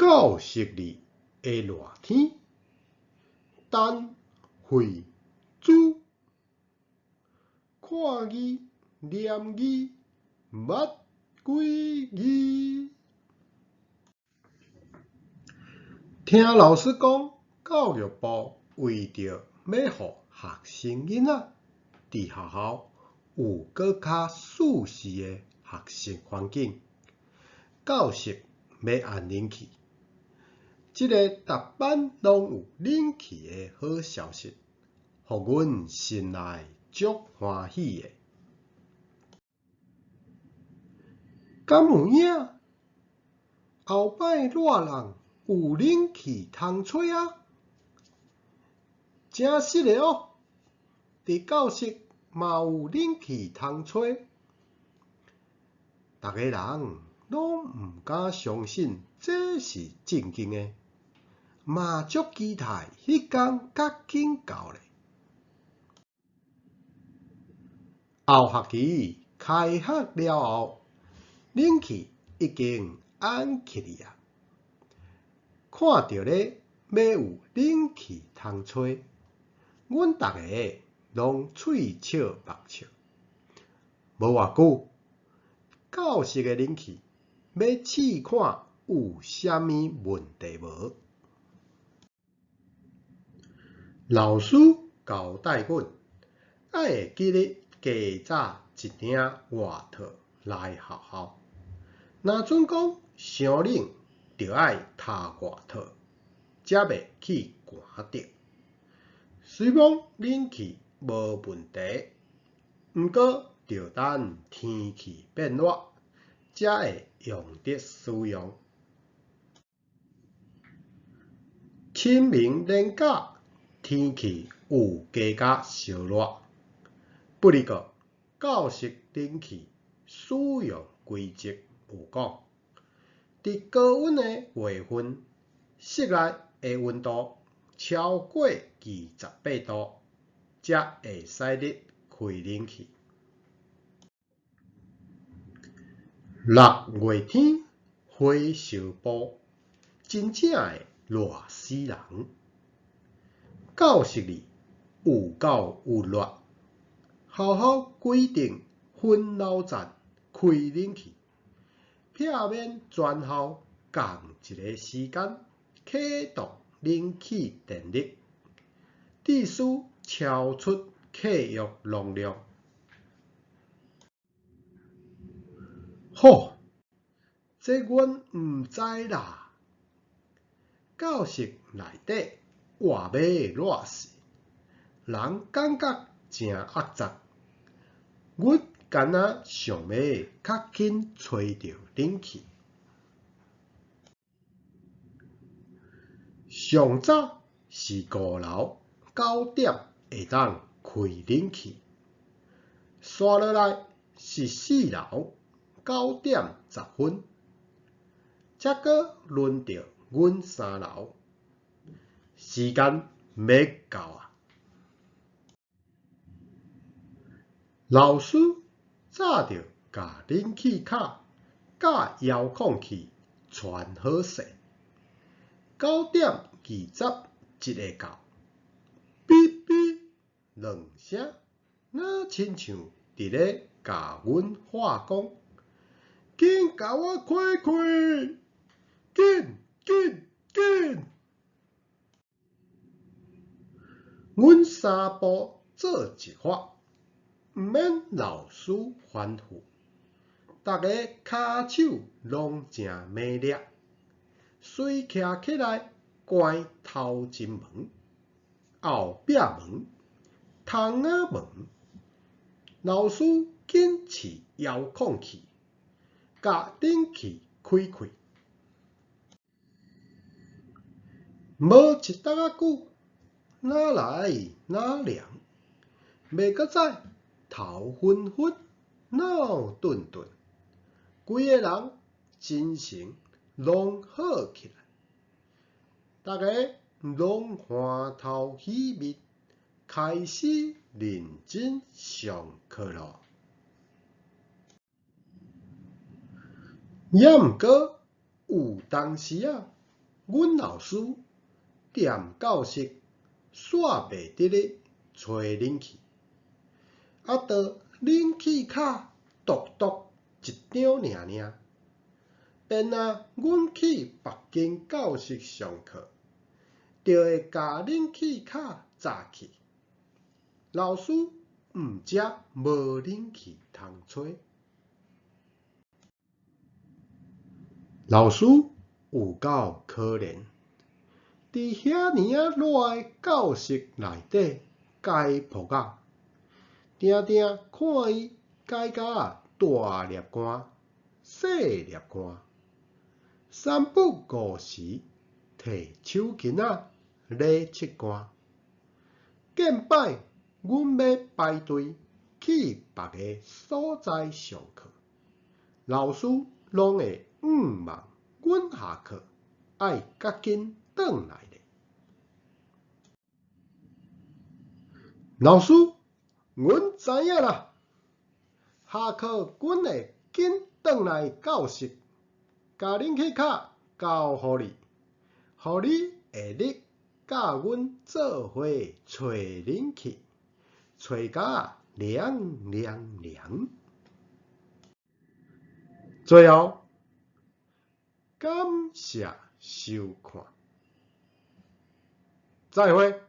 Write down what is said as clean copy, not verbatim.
教室里的热天，等会煮，看字念字，捌几字。听老师讲，教育部为着要予学生囡仔伫学校有更较舒适的学习环境，教室要安冷气。这个逐班拢有冷气的好消息，互阮心内足欢喜的。敢有影？后摆热人有冷气通吹啊！真实的哦，伫教室嘛有冷气通吹。逐个人拢毋敢相信这是正经的，嘛足期待迄天较紧到咧。后学期开学了后，冷气已经安起去啊！看到咧要有冷气通吹，阮逐个拢喙笑目笑。无偌久，教室的冷气要试看有啥物问题无？老师交代阮，爱会记得加早一领外套来学校。若准讲伤冷，就爱脱外套，才袂去寒着。虽讲冷气无问题，毋过着等天气变热，才会用得使用。清明连假天气有加较烧热，不过教室冷气使用规则有讲，伫高温的月份，室内的温度超过28度，才会使得开冷气。6月天火烧埔，真正会热死人。教室里有够有热，校校规定分老站开冷气，避免全校同一个时间启动冷气电力，致使超出契约容量。吼，这阮毋知啦。教室内底活要热死，人感觉真压榨。阮干那想要较紧吹着冷气。上早是5楼9点会当开冷气，刷落来是4楼9点10分，才搁轮到阮3楼，时间要到啊！老师早就甲冷气卡甲遥控器传好势，9点21个到，哔哔2声，那亲像伫咧甲阮话讲，紧甲我开开，紧紧紧！阮3步做一法。毋免老师吩咐，逐个骹手拢正美丽，随徛起来关头前门、后壁门、窗仔门。老师紧试遥控器，甲冷气开开。无一搭仔久，哪来哪凉，袂搁再。头昏昏，脑顿顿，规个人精神拢好起来，大家拢欢头喜面，开始认真上课咯。也毋过有当时啊，阮老师踮教室煞袂得咧找冷气，到冷气卡独独一张尔，便阮去别间教室上课，就会甲冷气卡炸去。老师毋知无冷气通吹。老师有够可怜，伫遐尔热的教室内底解曝仔，定定看伊解甲大粒汗、细粒汗，三不五时摕手巾仔咧拭汗。见摆阮要排队去别个所在上课，老师拢会望阮下课爱较紧转来咧。老师，阮知影啦，下课阮会紧转来教室，甲冷气卡交互你，互你下日甲阮做伙吹冷气，吹甲凉凉凉。最后，感谢收看，再会。